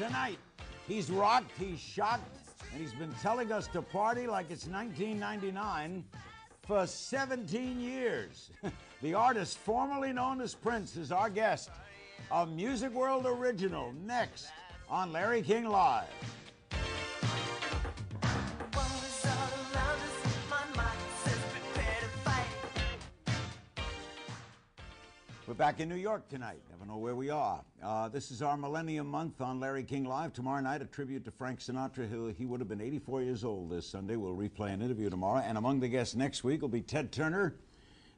tonight. He's rocked, he's shocked, and he's been telling us to party like it's 1999 for 17 years. The artist formerly known as Prince is our guest. A Music World original next on Larry King Live. We're back in New York tonight. Never know where we are. This is our Millennium Month on Larry King Live. Tomorrow night, a tribute to Frank Sinatra. He would have been 84 years old this Sunday. We'll replay an interview tomorrow. And among the guests next week will be Ted Turner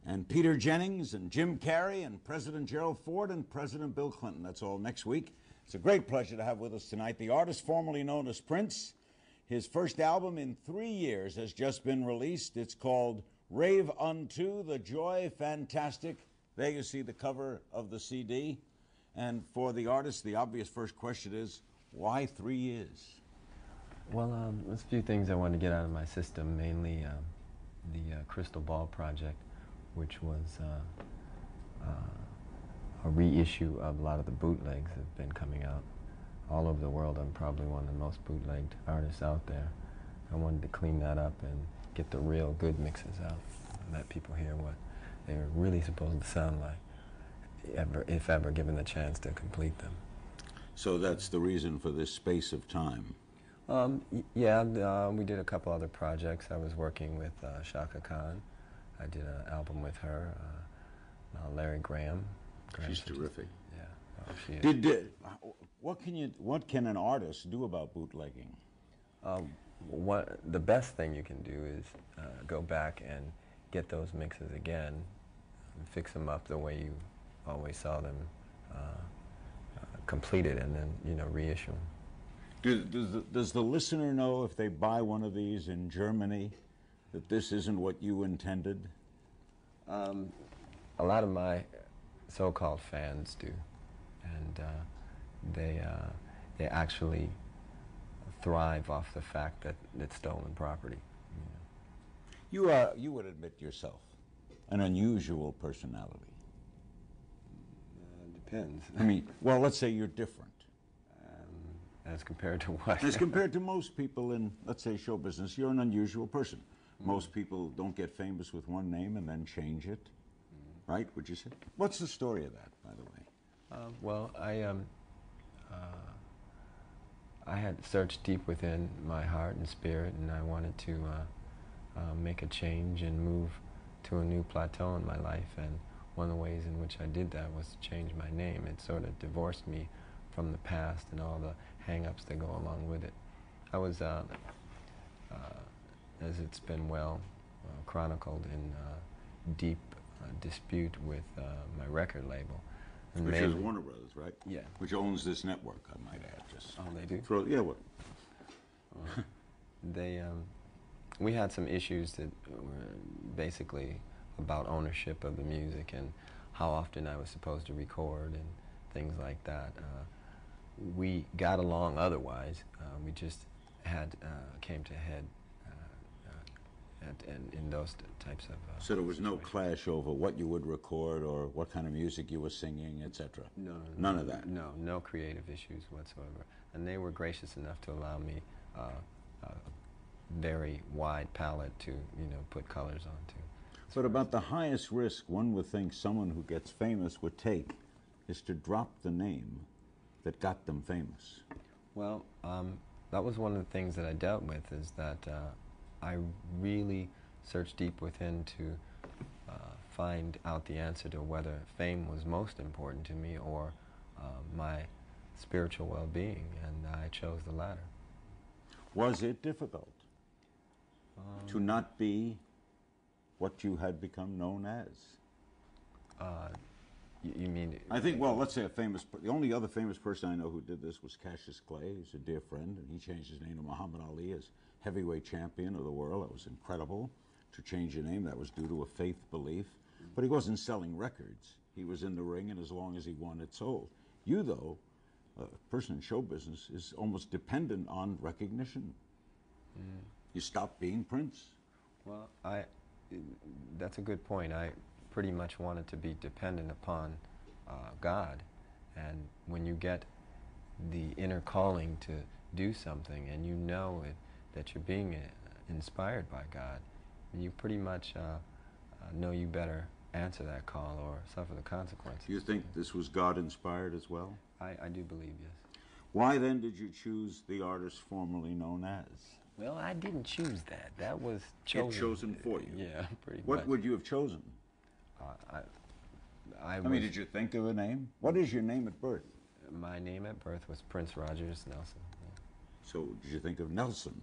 and Peter Jennings and Jim Carrey and President Gerald Ford and President Bill Clinton. That's all next week. It's a great pleasure to have with us tonight the artist formerly known as Prince. His first album in 3 years has just been released. It's called Rave Unto, The Joy Fantastic. There you see the cover of the CD. And for the artist, the obvious first question is, why 3 years? Well, there's a few things I wanted to get out of my system, mainly the Crystal Ball project, which was a reissue of a lot of the bootlegs that have been coming out. All over the world, I'm probably one of the most bootlegged artists out there. I wanted to clean that up and get the real good mixes out and let people hear what they're really supposed to sound like, if ever given the chance to complete them. So that's the reason for this space of time? Yeah, we did a couple other projects. I was working with Chaka Khan. I did an album with her, Larry Graham. She's terrific. Yeah, she is. What can an artist do about bootlegging? The best thing you can do is go back and get those mixes again, and fix them up the way you always saw them completed, and then reissue them. Does the listener know if they buy one of these in Germany that this isn't what you intended? A lot of my so-called fans do, and they actually thrive off the fact that it's stolen property. You would admit yourself an unusual personality. Depends. I mean, well, let's say you're different. As compared to what? As compared to most people in, let's say, show business, you're an unusual person. Most people don't get famous with one name and then change it, right? Would you say? What's the story of that, by the way? Well, I had searched deep within my heart and spirit, and I wanted to make a change and move to a new plateau in my life. And one of the ways in which I did that was to change my name. It sort of divorced me from the past and all the hang-ups that go along with it. I was, as it's been well chronicled, in deep dispute with my record label. And which is Warner Brothers, right? Yeah. Which owns this network, I might add. Just oh, they do? Yeah, what? We had some issues that were basically about ownership of the music and how often I was supposed to record and things like that. We got along otherwise. We just came to a head in those types of so there was no clash over what you would record or what kind of music you were singing, etc.? No, none of that? No creative issues whatsoever. And they were gracious enough to allow me a very wide palette to put colors onto. But about the highest risk one would think someone who gets famous would take is to drop the name that got them famous. Well, that was one of the things that I dealt with, is that I really searched deep within to find out the answer to whether fame was most important to me or my spiritual well-being, and I chose the latter. Was it difficult to not be what you had become known as? You mean? I think, well, let's say the only other famous person I know who did this was Cassius Clay, who's a dear friend, and he changed his name to Muhammad Ali as heavyweight champion of the world. That was incredible. To change your name, that was due to a faith belief. But he wasn't selling records. He was in the ring, and as long as he won, it sold. You, though, a person in show business, is almost dependent on recognition. You stopped being Prince. Well, that's a good point. I pretty much wanted to be dependent upon God, and when you get the inner calling to do something, and you know that you're being inspired by God, you pretty much know you better answer that call or suffer the consequences. Do you think this was God-inspired as well? I do believe, yes. Why then did you choose the artist formerly known as? Well, I didn't choose that. That was chosen. It chosen for you? Yeah, pretty much. What would you have chosen? I mean, did you think of a name? What is your name at birth? My name at birth was Prince Rogers Nelson. So did you think of Nelson?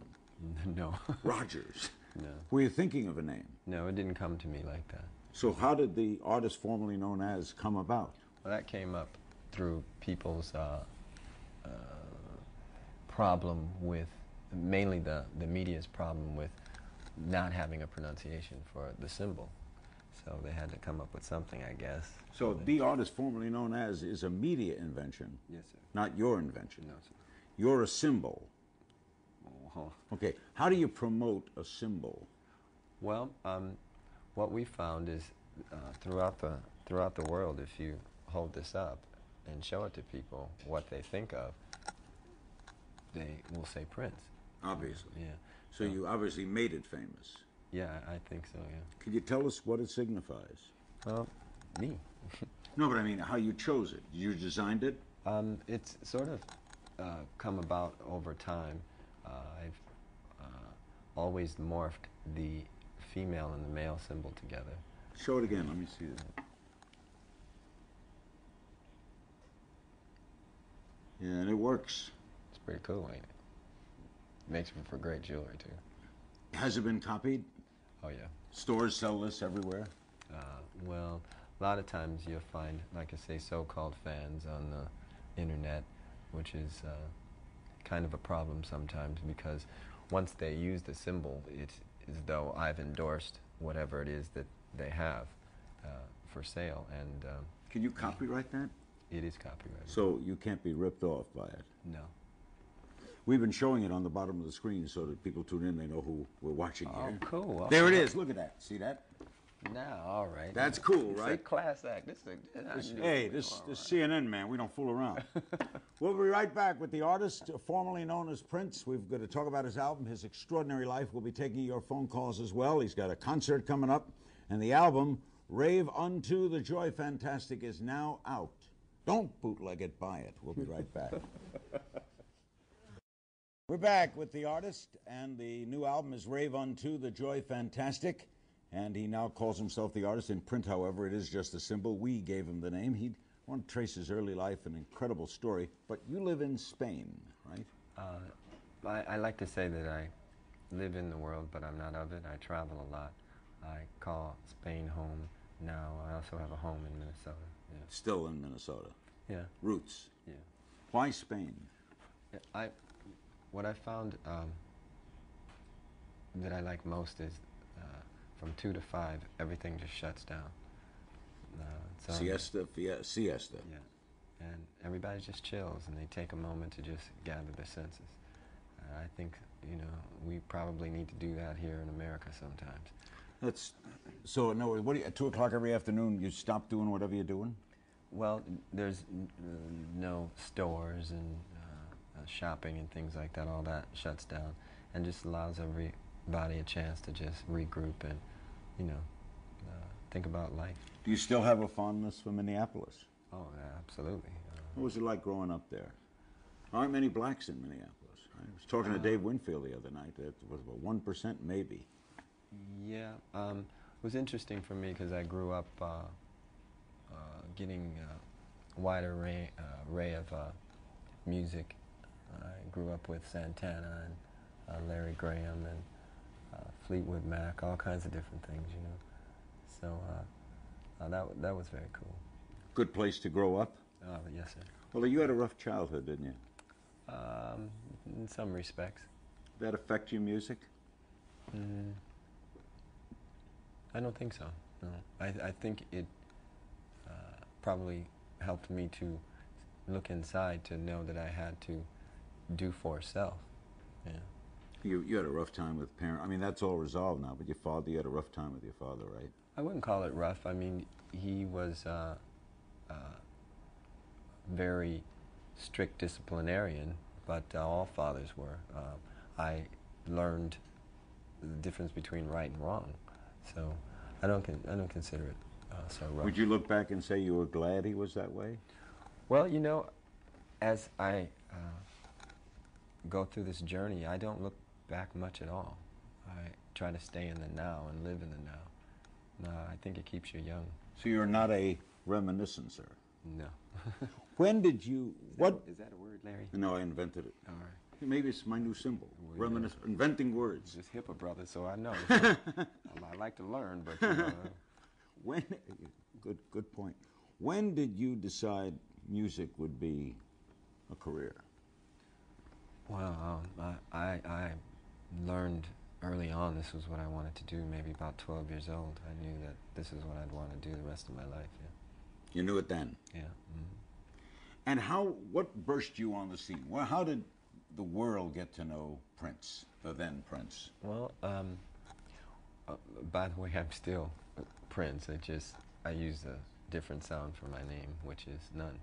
No. Rogers? No. Were you thinking of a name? No, it didn't come to me like that. So how did the artist formerly known as come about? Well, that came up through people's problem with, mainly the media's problem with not having a pronunciation for the symbol. So they had to come up with something, I guess. So the artist formerly known as is a media invention. Yes, sir. Not your invention. No, sir. You're a symbol. Oh. Okay, how do you promote a symbol? Well, what we found is throughout the world, if you hold this up and show it to people what they think of, they will say Prince. Obviously. Yeah. So you obviously made it famous. Yeah, I think so, yeah. Could you tell us what it signifies? Well, me. No, but I mean, how you chose it. You designed it? It's sort of come about over time. I've always morphed the female and the male symbol together. Show it again. Let me see that. Yeah, and it works. It's pretty cool, ain't it? Makes for great jewelry, too. Has it been copied? Oh, yeah. Stores sell this everywhere? Well, a lot of times you'll find, like I say, so-called fans on the internet, which is kind of a problem sometimes, because once they use the symbol, it's as though I've endorsed whatever it is that they have for sale, and Can you copyright that? it is copyrighted. So you can't be ripped off by it? No. We've been showing it on the bottom of the screen so that people tune in, they know who we're watching Oh, here. cool. There it is. Look at that. See that? Now, all right. That's cool, It's a right? class act. Hey, this CNN, man, we don't fool around. We'll be right back with the artist formerly known as Prince. We've got to talk about his album, His Extraordinary Life. We'll be taking your phone calls as well. He's got a concert coming up, and the album, Rave Unto the Joy Fantastic, is now out. Don't bootleg it, buy it. We'll be right back. We're back with the artist, and the new album is Rave Unto the Joy Fantastic. And he now calls himself the artist. In print, however, it is just a symbol. We gave him the name. He'd want to trace his early life, an incredible story. But you live in Spain, right? I like to say that I live in the world, but I'm not of it. I travel a lot. I call Spain home now. I also have a home in Minnesota. Yeah. Still in Minnesota. Yeah. Roots. Yeah. Why Spain? What I found that I like most is from 2 to 5, everything just shuts down. Siesta? Siesta. Yeah. And everybody just chills, and they take a moment to just gather their senses. I think, we probably need to do that here in America sometimes. So, in other words, what at 2 o'clock every afternoon, you stop doing whatever you're doing? Well, there's no stores and shopping and things like that. All that shuts down and just allows everybody a chance to just regroup and, think about life. Do you still have a fondness for Minneapolis? Oh, yeah, absolutely. What was it like growing up there? There aren't many blacks in Minneapolis. I was talking to Dave Winfield the other night. It was about 1% maybe. Yeah, it was interesting for me because I grew up getting a wider array of music. I grew up with Santana and Larry Graham and Fleetwood Mac, all kinds of different things, So that was very cool. Good place to grow up? Yes, sir. Well, you had a rough childhood, didn't you? In some respects. Did that affect your music? I don't think so, no. I think it probably helped me to look inside to know that I had to do for self. Yeah. You had a rough time with parents. I mean, that's all resolved now, but you had a rough time with your father, right? I wouldn't call it rough. I mean, he was very strict disciplinarian, but all fathers were. I learned the difference between right and wrong, so I don't consider it so rough. Would you look back and say you were glad he was that way? Well, you know, as I go through this journey, I don't look back much at all. I try to stay in the now and live in the now. I think it keeps you young. So you're not a reminiscencer? No. When did you... Is that a word, Larry? No, I invented it. All right. Maybe it's my new symbol. Well, inventing words. Just HIPAA, brother, so I know. I like to learn, but... When... Good point. When did you decide music would be a career? Well, I learned early on this was what I wanted to do. Maybe about 12 years old, I knew that this is what I'd want to do the rest of my life. Yeah. You knew it then? Yeah. Mm-hmm. And what burst you on the scene? Well, how did the world get to know Prince, the then Prince? Well, by the way, I'm still Prince. I use a different sound for my name, which is none.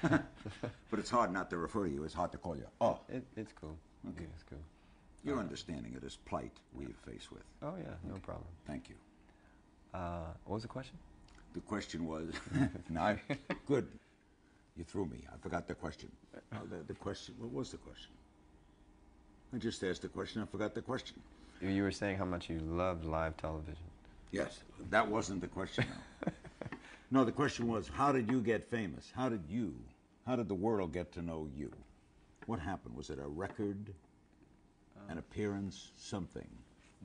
But it's hard not to refer to you. It's hard to call you. Oh. It's cool. Okay. It's cool. You're understanding of this plight we have faced with. Oh, yeah, no problem. Thank you. What was the question? The question was... Good. You threw me. I forgot the question. The question... What was the question? I just asked the question. I forgot the question. You were saying how much you loved live television. Yes. That wasn't the question, though. No, the question was, how did you get famous? How did the world get to know you? What happened? Was it a record, an appearance, something?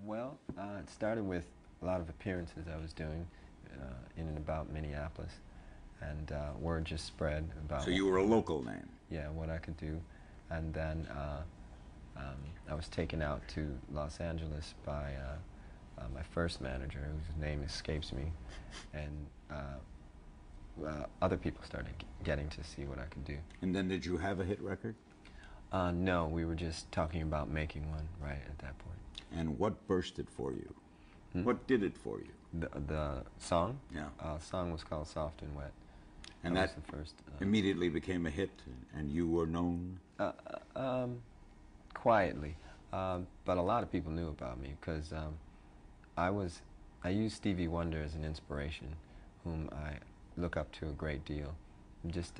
Well, it started with a lot of appearances I was doing in and about Minneapolis, and word just spread about... So you were a local name? Yeah, what I could do. And then I was taken out to Los Angeles by my first manager, whose name escapes me, and other people started getting to see what I could do. And then did you have a hit record? No, we were just talking about making one right at that point. And what burst it for you? What did it for you? The song? Yeah. Song was called Soft and Wet. And that was the first. Immediately became a hit, and you were known? Quietly. But a lot of people knew about me because I used Stevie Wonder as an inspiration, whom I look up to a great deal, just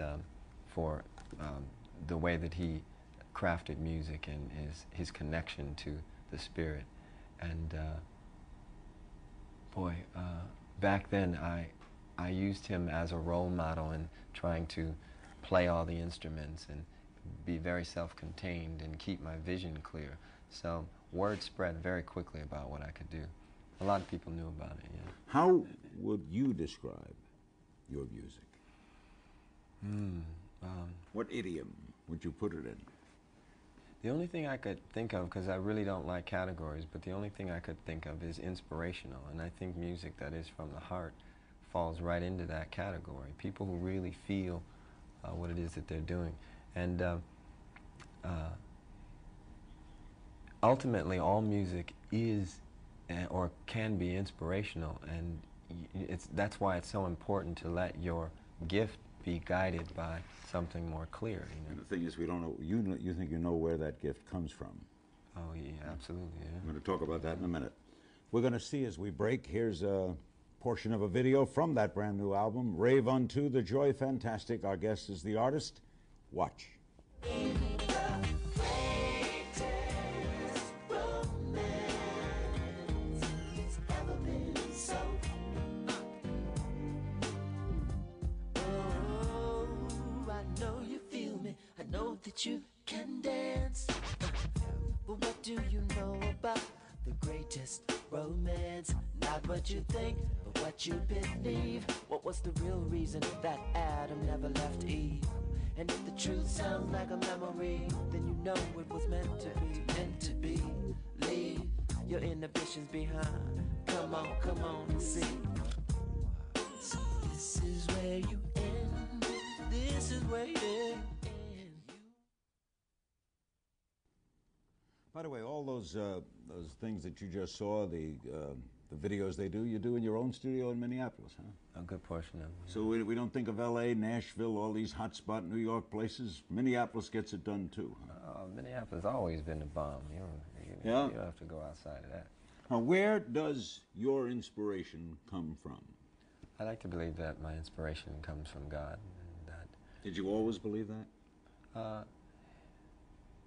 for the way that he crafted music and his connection to the spirit. And back then I used him as a role model in trying to play all the instruments and be very self-contained and keep my vision clear. So word spread very quickly about what I could do. A lot of people knew about it, yeah. How would you describe your music? What idiom would you put it in? The only thing I could think of, because I really don't like categories, but the only thing I could think of is inspirational. And I think music that is from the heart falls right into that category. People who really feel what it is that they're doing. And ultimately, all music is or can be inspirational, and that's why it's so important to let your gift be guided by something more clear. You know? And the thing is, we don't know. You think you know where that gift comes from? Oh yeah, absolutely. Yeah. I'm going to talk about that in a minute. We're going to see as we break. Here's a portion of a video from that brand new album, Rave Unto the Joy Fantastic. Our guest is the artist. Watch. You can dance, but what do you know about the greatest romance? Not what you think, but what you believe. What was the real reason that Adam never left Eve? And if the truth sounds like a memory, then you know it was meant to be, meant to be. Leave your inhibitions behind. Come on and see. So this is where you end. This is where you end. By the way, all those things that you just saw, the the videos they do, you do in your own studio in Minneapolis, huh? A good portion of them. So we don't think of L.A., Nashville, all these hotspot New York places. Minneapolis gets it done too, huh? Minneapolis has always been a bomb. Yeah. You don't have to go outside of that. Now, where does your inspiration come from? I like to believe that my inspiration comes from God. And that, Did you always believe that?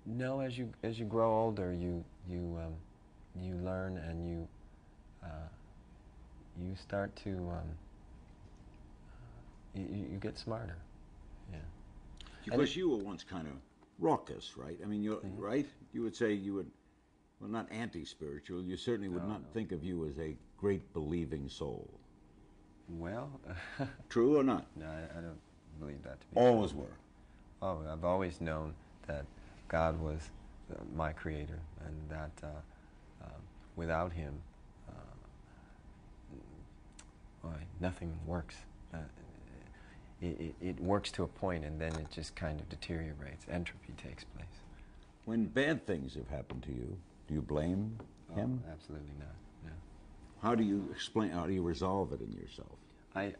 no, as you grow older, you learn and you start to you get smarter. Yeah. Because you were once kind of raucous, right? I mean, you're right. You would say you would, well, not anti-spiritual. You certainly would not think of you as a great believing soul. Well, True or not? no, I don't believe that to be Always true. were. Oh, I've always known that God was my creator, and that without Him, nothing works. It works to a point, and then it just kind of deteriorates. Entropy takes place. When bad things have happened to you, do you blame him? Absolutely not. No. How do you explain? How do you resolve it in yourself? I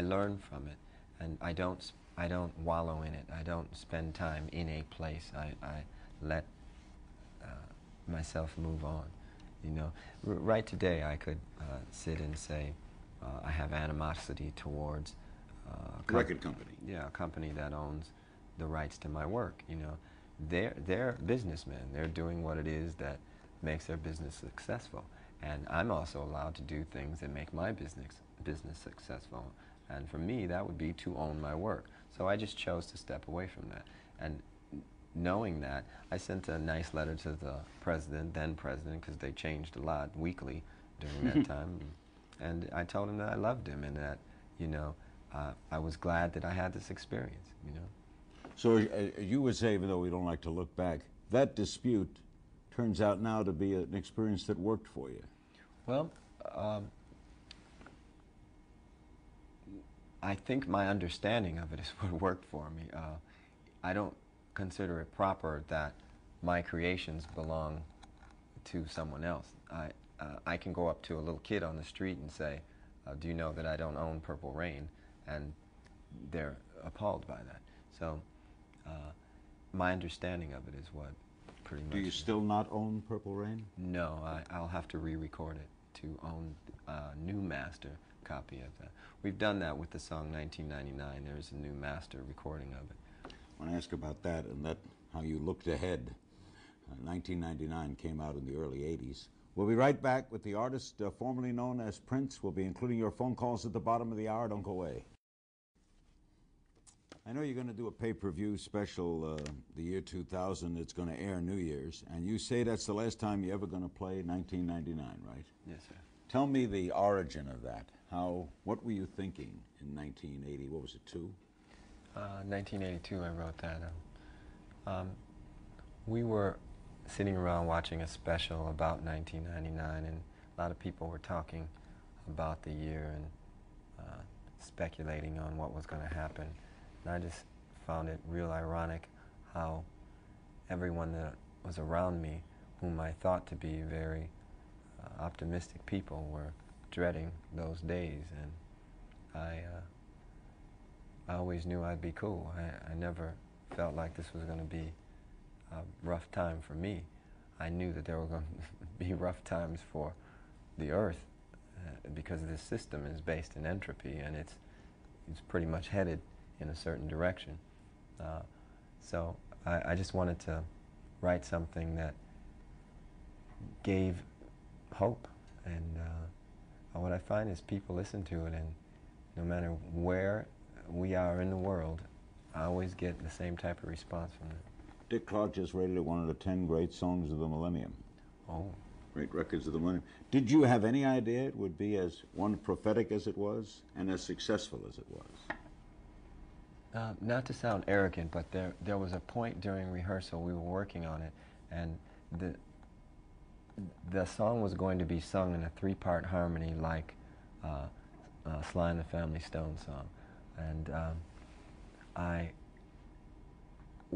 learn from it, and I don't wallow in it. I don't spend time in a place. I let myself move on. You know, right today I could sit and say I have animosity towards a record company. Yeah, a company that owns the rights to my work. You know, they're businessmen. They're doing what it is that makes their business successful, and I'm also allowed to do things that make my business successful. And for me, that would be to own my work. So I just chose to step away from that. And knowing that, I sent a nice letter to the then president, because they changed a lot weekly during that time. And I told him that I loved him and that, you know, I was glad that I had this experience, you know. So you would say, even though we don't like to look back, that dispute turns out now to be an experience that worked for you. Well, I think my understanding of it is what worked for me. I don't consider it proper that my creations belong to someone else. I can go up to a little kid on the street and say, do you know that I don't own Purple Rain? And they're appalled by that. So my understanding of it is what pretty much... Do you still not own Purple Rain? No, I'll have to re-record it to own a new master copy of that. We've done that with the song 1999. There's a new master recording of it. I want to ask about that and that how you looked ahead. 1999 came out in the early 80s. We'll be right back with the artist formerly known as Prince. We'll be including your phone calls at the bottom of the hour. Don't go away. I know you're going to do a pay-per-view special the year 2000. It's going to air New Year's. And you say that's the last time you're ever going to play 1999, right? Yes, sir. Tell me the origin of that. What were you thinking in 1980? What was it, 2? 1982, I wrote that. We were sitting around watching a special about 1999, and a lot of people were talking about the year and speculating on what was going to happen. And I just found it real ironic how everyone that was around me, whom I thought to be very optimistic people, were dreading those days. And I always knew I'd be cool. I never felt like this was going to be a rough time for me. I knew that there were going to be rough times for the Earth because this system is based in entropy, and it's pretty much headed in a certain direction. So I just wanted to write something that gave hope, and what I find is people listen to it, and no matter where we are in the world, I always get the same type of response from it. Dick Clark just rated it one of the 10 great songs of the millennium. Oh. Great records of the millennium. Did you have any idea it would be as prophetic as it was and as successful as it was? Not to sound arrogant, but there was a point during rehearsal, we were working on it, and the song was going to be sung in a 3-part harmony like Sly and the Family Stone song. And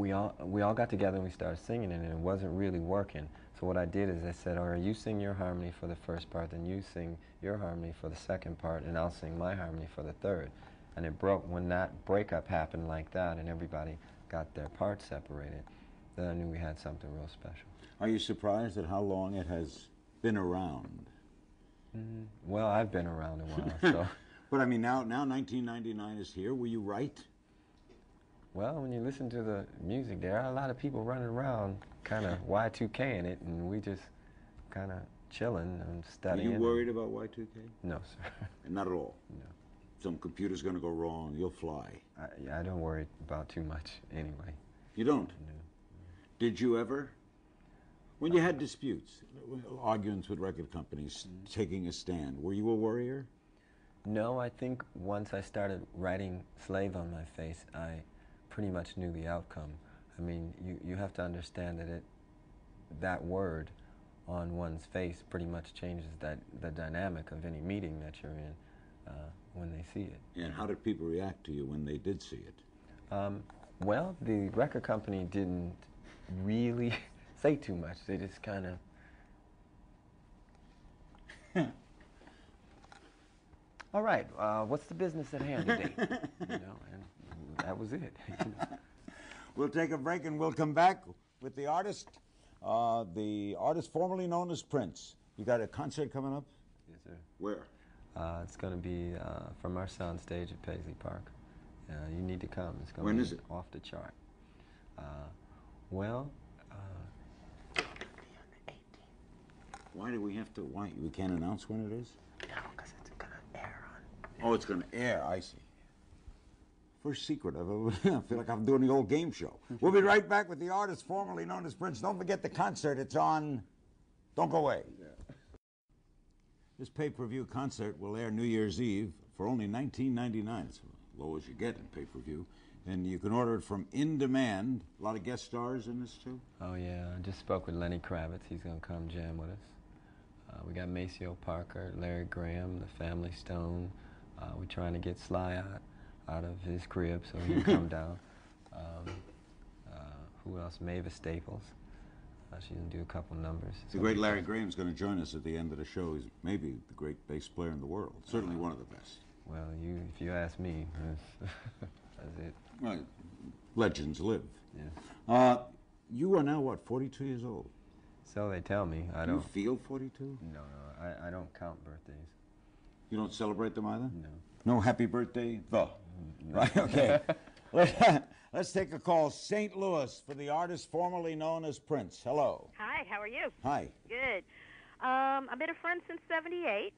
we all got together and we started singing it, and it wasn't really working. So what I did is I said, all right, you sing your harmony for the first part, then you sing your harmony for the second part, and I'll sing my harmony for the third. And it broke when that breakup happened like that, and everybody got their parts separated. Then I knew we had something real special. Are you surprised at how long it has been around? Well, I've been around a while, so. But I mean, now 1999 is here. Were you right? Well, when you listen to the music, there are a lot of people running around kind of Y2K in it, and we just kind of chilling and Are studying. you worried about Y2K? No, sir. Not at all. No. Some computer's going to go wrong. You'll fly. I don't worry about too much anyway. You don't? No. Did you ever? When you had disputes, arguments with record companies, taking a stand, were you a worrier? No, I think once I started writing Slave on my face, I pretty much knew the outcome. I mean, you have to understand that that word on one's face pretty much changes the dynamic of any meeting that you're in when they see it. And how did people react to you when they did see it? Well, the record company didn't really say too much. They just kind of... All right, what's the business at hand today? And that was it. We'll take a break and we'll come back with the artist formerly known as Prince. You got a concert coming up? Yes, sir. Where? It's going to be from our soundstage at Paisley Park. You need to come. It's going When to is be it? off the chart. Well, Why do we have to? Why we can't announce when it is? no, because it's going to air on. Oh, it's going to air. I see. First secret I've ever. I feel like I'm doing the old game show. We'll be right back with the artist formerly known as Prince. Don't forget the concert. It's on. Don't go away. This pay-per-view concert will air New Year's Eve for only $19.99. It's as low as you get in pay-per-view. And you can order it from In Demand. A lot of guest stars in this, too? Oh, yeah. I just spoke with Lenny Kravitz. He's going to come jam with us. We got Maceo Parker, Larry Graham, the Family Stone. We're trying to get Sly out of his crib so he can come down. Who else? Mavis Staples. She's going to do a couple numbers. The great Larry Graham's going to join us at the end of the show. He's maybe the great bass player in the world. Certainly one of the best. Well, if you ask me, that's it. Right. Legends live. Yeah. You are now, what, 42 years old? So they tell me. I Do don't. you feel 42? No, I don't count birthdays. You don't celebrate them either? No. No happy birthday? Right, okay. Let's take a call. St. Louis for the artist formerly known as Prince. Hello. Hi, how are you? Hi. Good. I've been a friend since '78.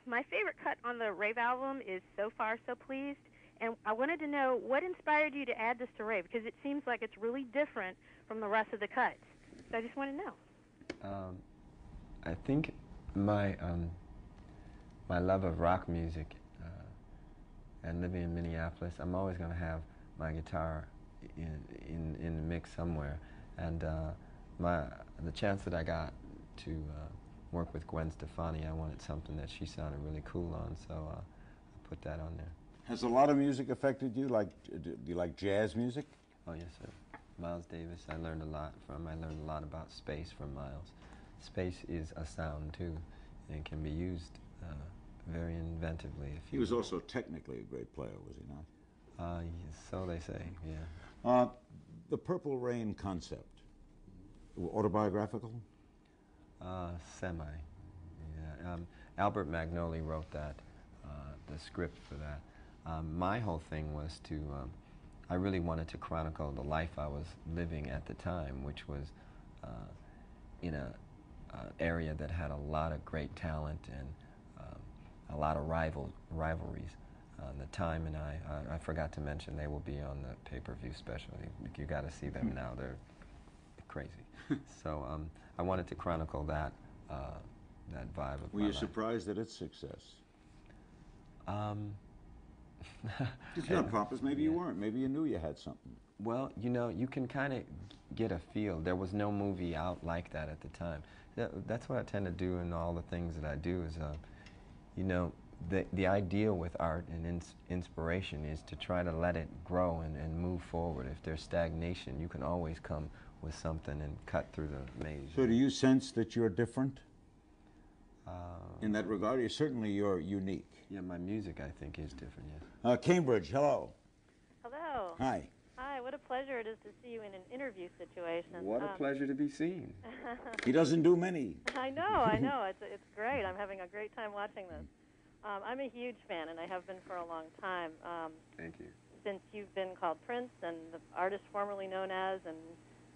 My favorite cut on the Rave album is So Far, So Pleased. And I wanted to know what inspired you to add this to Rave, because it seems like it's really different from the rest of the cuts. So I just want to know. I think my love of rock music and living in Minneapolis, I'm always going to have my guitar in the mix somewhere. And the chance that I got to work with Gwen Stefani, I wanted something that she sounded really cool on, so I put that on there. Has a lot of music affected you? Do you like jazz music? Oh, yes, sir. Miles Davis, I learned a lot from. I learned a lot about space from Miles. Space is a sound, too, and can be used very inventively. He was also technically a great player, was he not? Yes, so they say, yeah. The Purple Rain concept, autobiographical? Semi, yeah. Albert Magnoli wrote that, the script for that. My whole thing was to, I really wanted to chronicle the life I was living at the time, which was in a area that had a lot of great talent and a lot of rivalries. The Time and I forgot to mention they will be on the pay-per-view special. You got to see them now. They're crazy. So I wanted to chronicle that vibe of Were my you life. surprised at its success? It's not pompous. Maybe you weren't. Maybe you knew you had something. Well, you know, you can kind of get a feel. There was no movie out like that at the time. That's what I tend to do in all the things that I do is, you know, the ideal with art and inspiration is to try to let it grow and move forward. If there's stagnation, you can always come with something and cut through the maze. So do you sense that you're different in that regard? You're unique. Yeah, my music, I think, is different, yes. Cambridge, hello. Hello. Hi. Hi, what a pleasure it is to see you in an interview situation. What a pleasure to be seen. He doesn't do many. I know. It's great. I'm having a great time watching this. I'm a huge fan, and I have been for a long time. Thank you. Since you've been called Prince and the artist formerly known as, and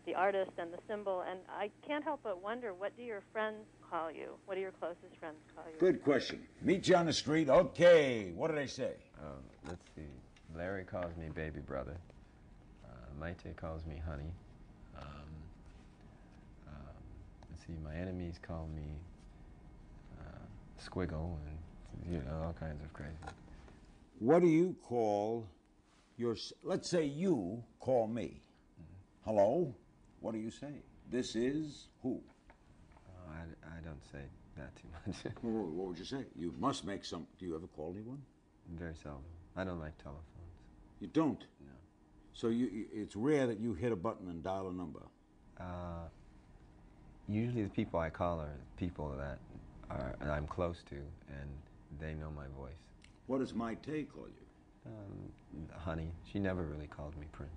the artist and the symbol, and I can't help but wonder, what do your friends call you? What do your closest friends call you? Good question. Meet you on the street. Okay. What do they say? Let's see. Larry calls me baby brother. Maite calls me honey. Let's see. My enemies call me squiggle, and all kinds of crazy. What do you call your? Let's say you call me. Hello. What do you say? This is who? I don't say that too much. What would you say? You must make some. Do you ever call anyone? Very seldom. I don't like telephones. You don't? No. So it's rare that you hit a button and dial a number? Usually the people I call are people that I'm close to, and they know my voice. What does Maite call you? Honey. She never really called me Prince.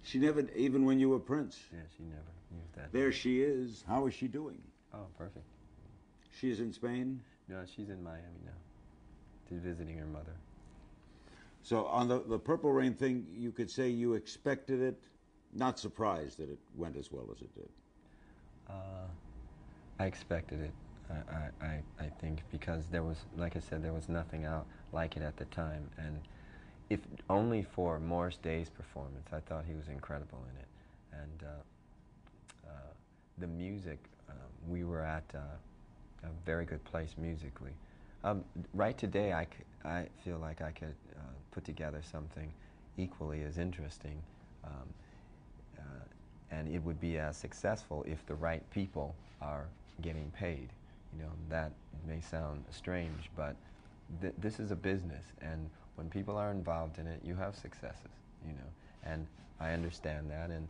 She never, even when you were Prince? Yeah, she never used that. There she is. How is she doing? Oh, perfect. She's in Spain? No, she's in Miami now. She's visiting her mother. So on the Purple Rain thing, you could say you expected it, not surprised that it went as well as it did. I expected it. I think because there was, like I said, there was nothing out like it at the time, and if only for Morris Day's performance, I thought he was incredible in it, and the music, we were at a very good place musically. Right today, I feel like I could put together something equally as interesting, and it would be as successful if the right people are getting paid. That may sound strange, but this is a business, and when people are involved in it, you have successes, and I understand that, and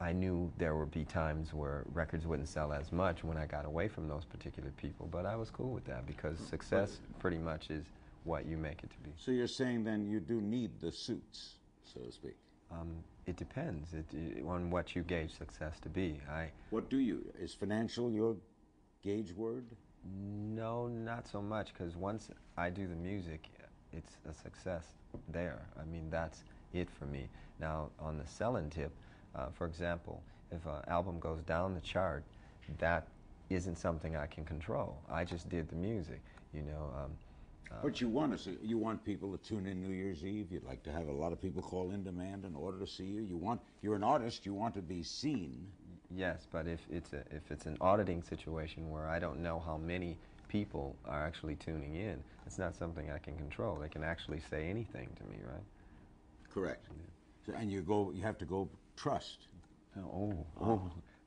I knew there would be times where records wouldn't sell as much when I got away from those particular people, but I was cool with that because success pretty much is what you make it to be. So you're saying then you do need the suits, so to speak? It depends on what you gauge success to be. What do you? Is financial your gauge word? No, not so much, because once I do the music, it's a success there. I mean, that's it for me. Now, on the selling tip, for example, if an album goes down the chart, that isn't something I can control. I just did the music, What you want is you want people to tune in New Year's Eve. You'd like to have a lot of people call in demand in order to see you. You're an artist. You want to be seen. Yes, but if it's an auditing situation where I don't know how many people are actually tuning in, it's not something I can control. They can actually say anything to me, right? Correct. Yeah. So, and you have to go trust.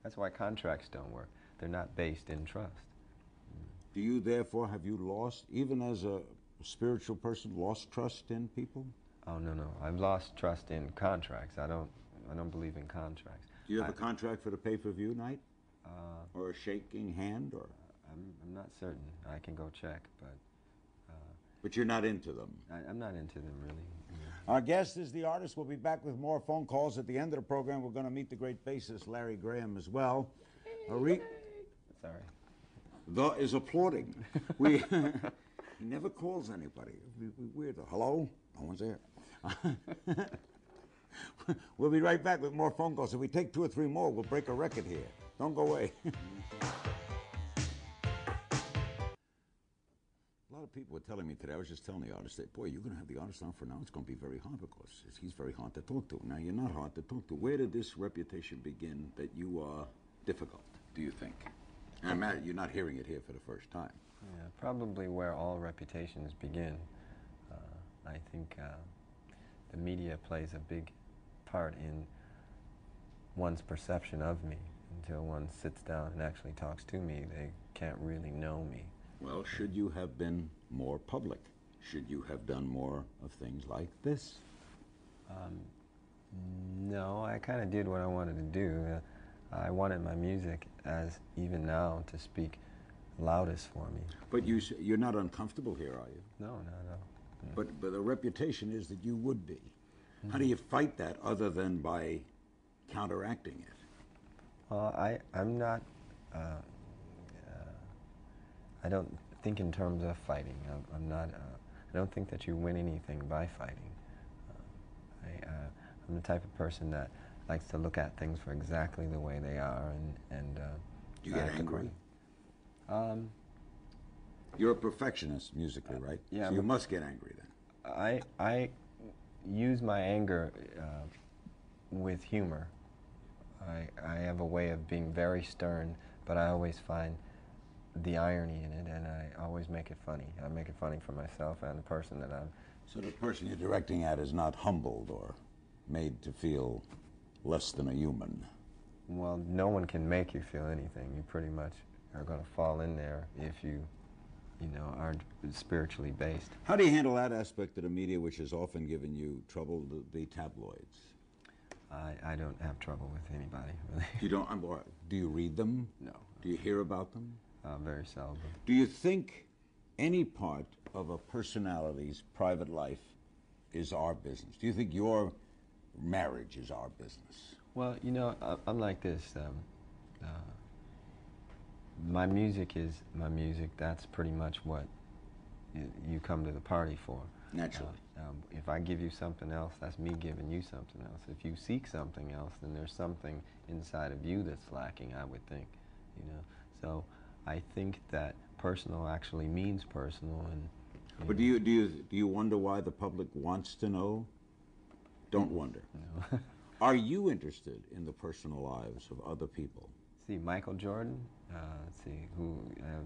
That's why contracts don't work. They're not based in trust. Do you therefore, have you lost, even as a spiritual person, lost trust in people? Oh, no. I've lost trust in contracts. I don't believe in contracts. Do you have a contract for the pay-per-view night? Or a shaking hand? Or I'm not certain. I can go check, but... But you're not into them? I'm not into them, really. Our guest is the artist. We'll be back with more phone calls at the end of the program. We're going to meet the great bassist, Larry Graham, as well. Sorry. Is applauding. He never calls anybody. Weird. Hello? No one's there. We'll be right back with more phone calls. If we take 2 or 3 more, we'll break a record here. Don't go away. A lot of people were telling me today, I was just telling the artist that, boy, you're going to have the artist on for now. It's going to be very hard because he's very hard to talk to. Now, you're not hard to talk to. Where did this reputation begin that you are difficult, do you think? And you're not hearing it here for the first time. Yeah, probably where all reputations begin. I think the media plays a big part in one's perception of me. Until one sits down and actually talks to me, they can't really know me. Well, should you have been more public? Should you have done more of things like this? No, I kind of did what I wanted to do. I wanted my music, as even now, to speak loudest for me. But you're not uncomfortable here, are you? No, no. But the reputation is that you would be. How do you fight that other than by counteracting it? I'm not. I don't think in terms of fighting. I'm not. I don't think that you win anything by fighting. I'm the type of person that likes to look at things for exactly the way they are, and Do you get angry? You're a perfectionist musically, right? Yeah. So you must get angry then. I use my anger with humor. I have a way of being very stern, but I always find the irony in it, and I always make it funny. I make it funny for myself and the person that I'm. So the person you're directing at is not humbled or made to feel less than a human. Well, no one can make you feel anything. You pretty much are going to fall in there if you aren't spiritually based. How do you handle that aspect of the media which has often given you trouble, the tabloids? I don't have trouble with anybody, really. You don't? Do you read them? No. Do you hear about them? Very seldom. Do you think any part of a personality's private life is our business? Do you think your marriage is our business? Well, I'm like this. My music is my music. That's pretty much what you come to the party for. Naturally. If I give you something else, that's me giving you something else. If you seek something else, then there's something inside of you that's lacking, I would think. So I think that personal actually means personal. And but do you wonder why the public wants to know? Don't wonder. No. Are you interested in the personal lives of other people? See, Michael Jordan. Let's see who.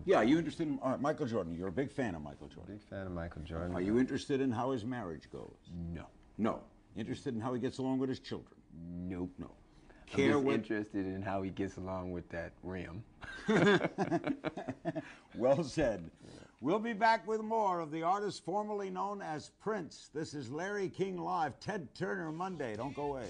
Yeah, you interested in Michael Jordan? You're a big fan of Michael Jordan. Big fan of Michael Jordan. Are you interested in how his marriage goes? No. No. Interested in how he gets along with his children? Nope. No. I'm just interested in how he gets along with that rim. Well said. We'll be back with more of the artist formerly known as Prince. This is Larry King Live. Ted Turner Monday. Don't go away.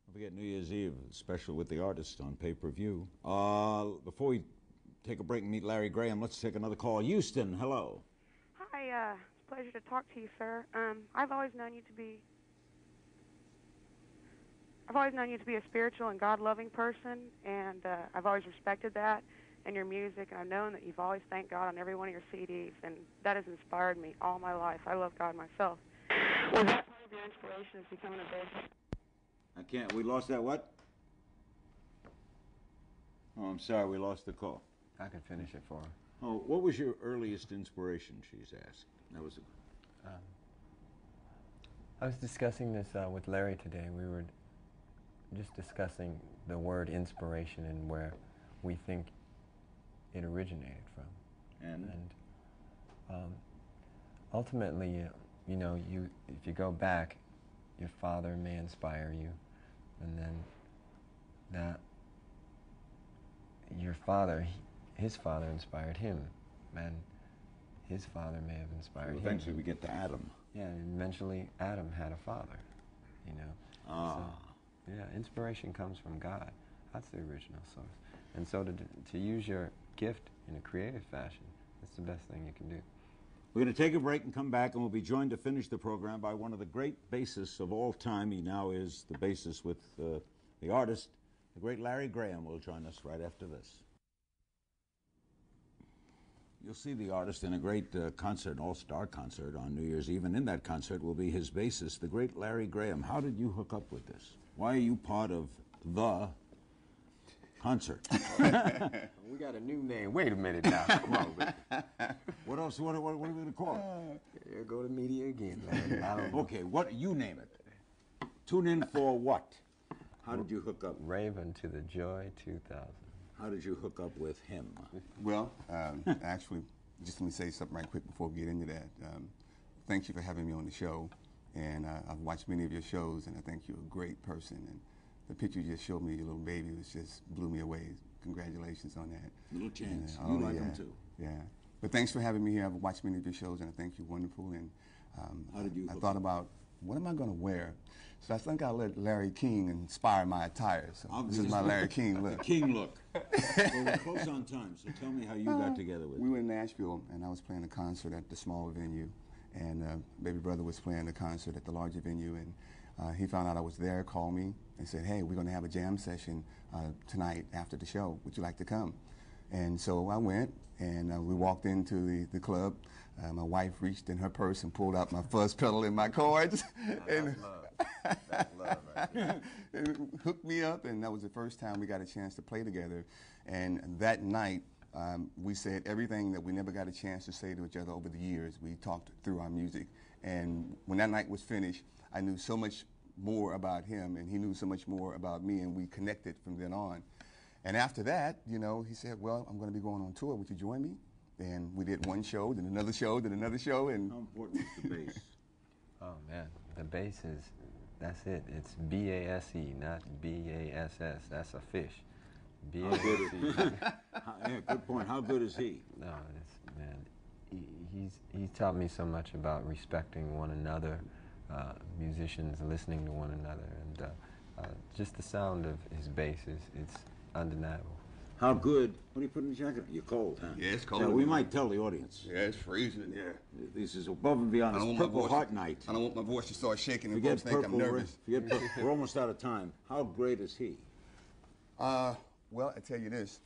Don't forget New Year's Eve special with the artist on pay-per-view. Before we take a break and meet Larry Graham, let's take another call. Houston, hello. Hi, pleasure to talk to you, sir. I've always known you to be a spiritual and God-loving person, and I've always respected that and your music, and I've known that you've always thanked God on every one of your CDs, and that has inspired me all my life. I love God myself. Was that part of your inspiration is becoming a bassist? I can't. We lost that what? Oh, I'm sorry. We lost the call. I can finish it for her. Oh, what was your earliest inspiration, she's asked. That was I was discussing this with Larry today. We were just discussing the word inspiration and where we think it originated from. And ultimately, if you go back, your father may inspire you, and then that your father, his father inspired him, and his father may have inspired him. Eventually we get to Adam. Yeah, and eventually Adam had a father, So, yeah, inspiration comes from God. That's the original source. And so to use your gift in a creative fashion, that's the best thing you can do. We're going to take a break and come back, and we'll be joined to finish the program by one of the great bassists of all time. He now is the bassist with the artist. The great Larry Graham will join us right after this. You'll see the artist in a great concert, an all-star concert on New Year's Eve, and in that concert will be his bassist, the great Larry Graham. How did you hook up with this? Why are you part of the concert? We got a new name. Wait a minute now. Come on, man. What else? What are we going to call it? Here go the media again, Larry. I don't know. Okay, what you name it. Tune in for what? How did you hook up? Raven to the Joy 2000. How did you hook up with him? Well, actually, just let me say something right quick before we get into that. Thank you for having me on the show, and I've watched many of your shows, and I think you're a great person, and the picture you just showed me, your little baby, was just blew me away. Congratulations on that. Little chance. And, You like him too. Yeah. But thanks for having me here. I've watched many of your shows, and I think you're wonderful. And How did you I hook thought up? about, what am I going to wear? So I think I'll let Larry King inspire my attire. So this is my Larry King look. The King look. Well, we're close on time, so tell me how you got together with We him. were in Nashville, and I was playing a concert at the small venue, and Baby Brother was playing a concert at the larger venue, and he found out I was there, called me, and said, hey, we're going to have a jam session tonight after the show. Would you like to come? And so I went, and we walked into the club. My wife reached in her purse and pulled out my fuzz pedal and my chords. And That's love right there. and hooked me up, and that was the first time we got a chance to play together. And that night, we said everything that we never got a chance to say to each other over the years. We talked through our music. And when that night was finished, I knew so much more about him, and he knew so much more about me, and we connected from then on. And after that, you know, he said, well, I'm going to be going on tour. Would you join me? And we did one show, then another show, then another show, and How important is the bass? Oh man, the bass is, that's it. It's B-A-S-E, not B-A-S-S. That's a fish. B-A-S-E. Yeah, good point. How good is he? No, it's, man, he's taught me so much about respecting one another, musicians listening to one another, and just the sound of his bass it's undeniable. How good? What do you put in the jacket? You're cold, huh? Yeah, it's cold. Yeah, we might tell the audience. yeah, it's freezing. Yeah. This is above and beyond. It's Purple Heart Night. I don't want my voice to start shaking and Forget folks think I'm Purple. nervous. Forget Purple. We're almost out of time. How great is he? Well, I tell you this,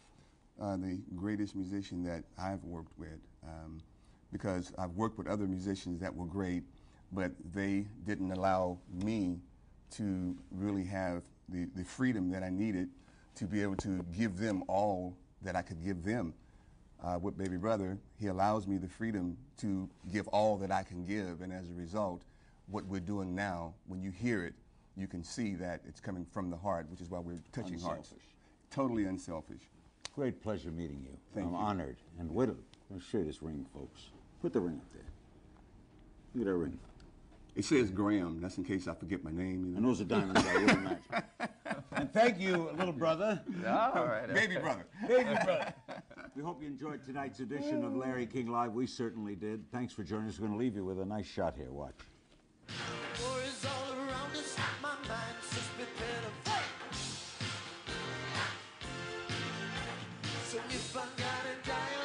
the greatest musician that I've worked with, because I've worked with other musicians that were great, but they didn't allow me to really have the freedom that I needed to be able to give them all that I could give them. With Baby Brother, he allows me the freedom to give all that I can give, and as a result, what we're doing now, when you hear it, you can see that it's coming from the heart, which is why we're touching hearts. Unselfish. Totally unselfish. Great pleasure meeting you. Thank I'm you. honored. And wait, let me show you this ring, folks. Put the ring up there. Look at that ring. It says Graham. That's in case I forget my name. You And know? those are diamonds I wouldn't match. And thank you, little brother. All right. Baby Brother. Baby brother. We hope you enjoyed tonight's edition of Larry King Live. We certainly did. Thanks for joining us. We're going to leave you with a nice shot here. Watch. War is all around us, my mind's just prepared to fight. So if I gotta die